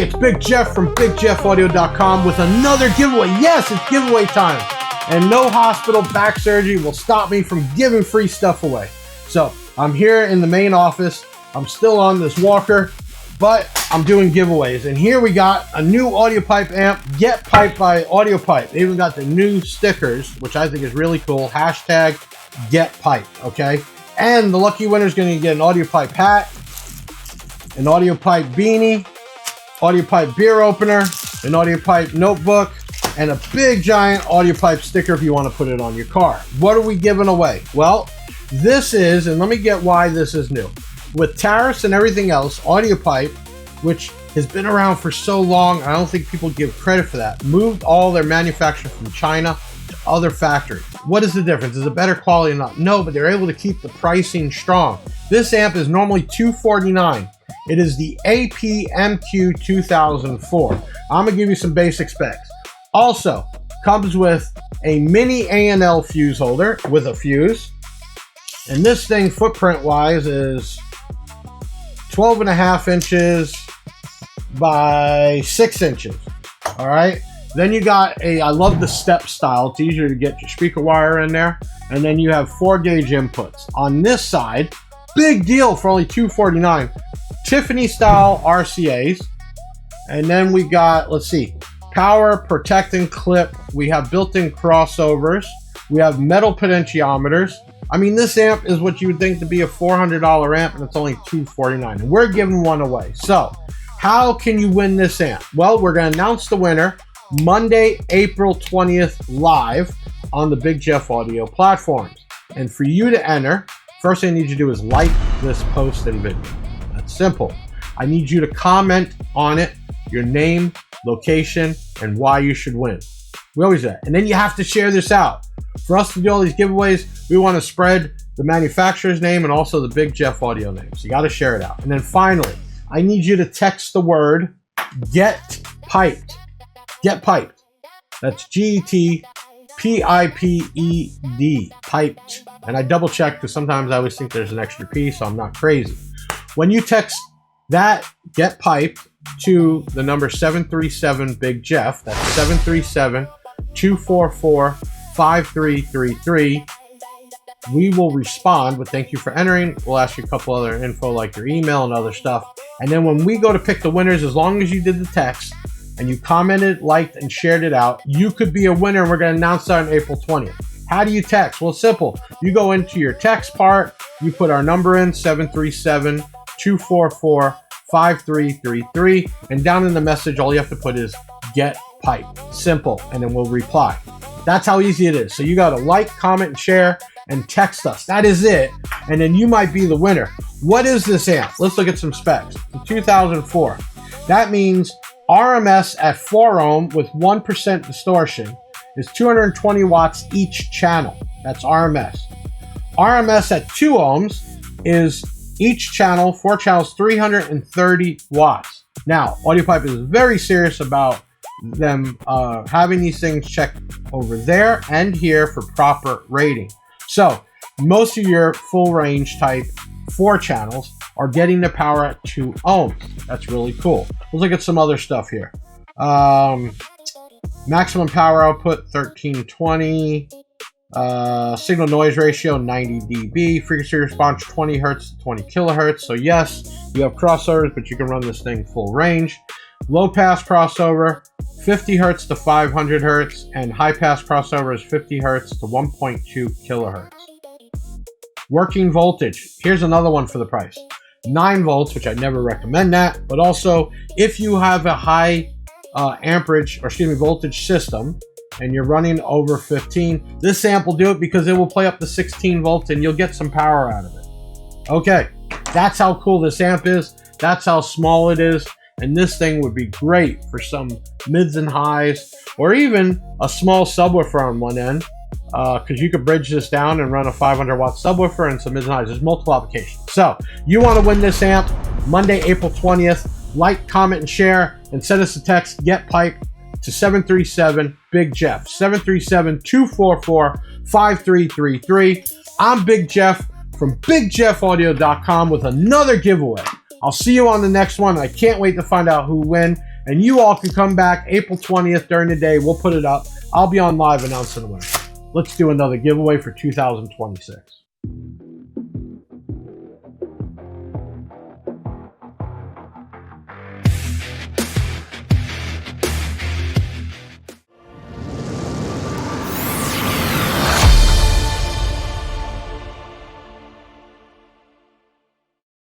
Hey, it's Big Jeff from BigJeffAudio.com with another giveaway. Yes, it's giveaway time. And no hospital back surgery will stop me from giving free stuff away. So I'm here in the main office. I'm still on this walker, but I'm doing giveaways. And here we got a new Audiopipe amp, GETPIPED by Audiopipe. They even got the new stickers, which I think is really cool. Hashtag GETPIPED, okay? And the lucky winner is going to get an Audiopipe hat, an Audiopipe beanie, Audiopipe beer opener, an Audiopipe notebook, and a big giant Audiopipe sticker if you want to put it on your car. What are we giving away? Well, this is, and let me get why this is new. With tariffs and everything else, Audiopipe, which has been around for so long, I don't think people give credit for that, moved all their manufacturing from China to other factories. What is the difference? Is it better quality or not? No, but they're able to keep the pricing strong. This amp is normally $249. It is the APMQ-2004. I'm gonna give you some basic specs. Also, comes with a mini A&L fuse holder with a fuse. And this thing, footprint-wise, is 12.5 inches by 6 inches. All right. Then you got I love the step style. It's easier to get your speaker wire in there. And then you have 4-gauge inputs. On this side, big deal for only $249. Tiffany style RCAs. And then we got, let's see, power, protect, and clip. We have built-in crossovers. We have metal potentiometers. I mean, this amp is what you would think to be a $400 amp, and it's only $249. And we're giving one away. So how can you win this amp? Well, we're going to announce the winner Monday, April 20th, live on the Big Jeff Audio platforms. And for you to enter, first thing I need you to do is like this post and video. That's simple. I need you to comment on it, your name, location, and why you should win. We always do that. And then you have to share this out. For us to do all these giveaways, we want to spread the manufacturer's name and also the Big Jeff Audio name. So you got to share it out. And then finally, I need you to text the word GETPIPED. GETPIPED. That's GETPIPED. Piped. And I double check because sometimes I always think there's an extra P, so I'm not crazy. When you text that GETPIPED to the number 737 Big Jeff, that's 737-244-5333, we will respond with thank you for entering. We'll ask you a couple other info like your email and other stuff. And then when we go to pick the winners, as long as you did the text and you commented, liked, and shared it out, you could be a winner, and we're going to announce that on April 20th. How do you text? Well, it's simple. You go into your text part, you put our number in, 737-244-5333, and down in the message, all you have to put is GETPIPED. Simple, and then we'll reply. That's how easy it is. So you got to like, comment, and share, and text us. That is it, and then you might be the winner. What is this amp? Let's look at some specs. In 2004, that means RMS at 4 ohm with 1% distortion is 220 watts each channel. That's RMS. RMS at 2 ohms is each channel, 4 channels, 330 watts. Now, Audiopipe is very serious about them having these things checked over there and here for proper rating. So most of your full range type 4 channels are getting the power at 2 ohms. That's really cool. Let's look at some other stuff here. Maximum power output 1320. Signal noise ratio 90 dB. Frequency response 20 hertz to 20 kilohertz. So yes, you have crossovers, but you can run this thing full range. Low pass crossover 50 hertz to 500 hertz, and high pass crossover is 50 hertz to 1.2 kilohertz. Working voltage. Here's another one for the price. 9 volts, which I never recommend that, but also if you have a high voltage system and you're running over 15, this amp will do it because it will play up to 16 volts and you'll get some power out of it. Okay, that's how cool this amp is. That's how small it is. And this thing would be great for some mids and highs, or even a small subwoofer on one end, because you could bridge this down and run a 500 watt subwoofer and some mids and highs. There's multiple applications. So you want to win this amp Monday, April 20th. Like, comment, and share, and send us a text, GETPIPED, to 737 Big Jeff, 737-244-5333. I'm Big Jeff from BigJeffAudio.com with another giveaway. I'll see you on the next one. I can't wait to find out who wins. And you all can come back April 20th during the day. We'll put it up. I'll be on live announcing the winner. Let's do another giveaway for 2026.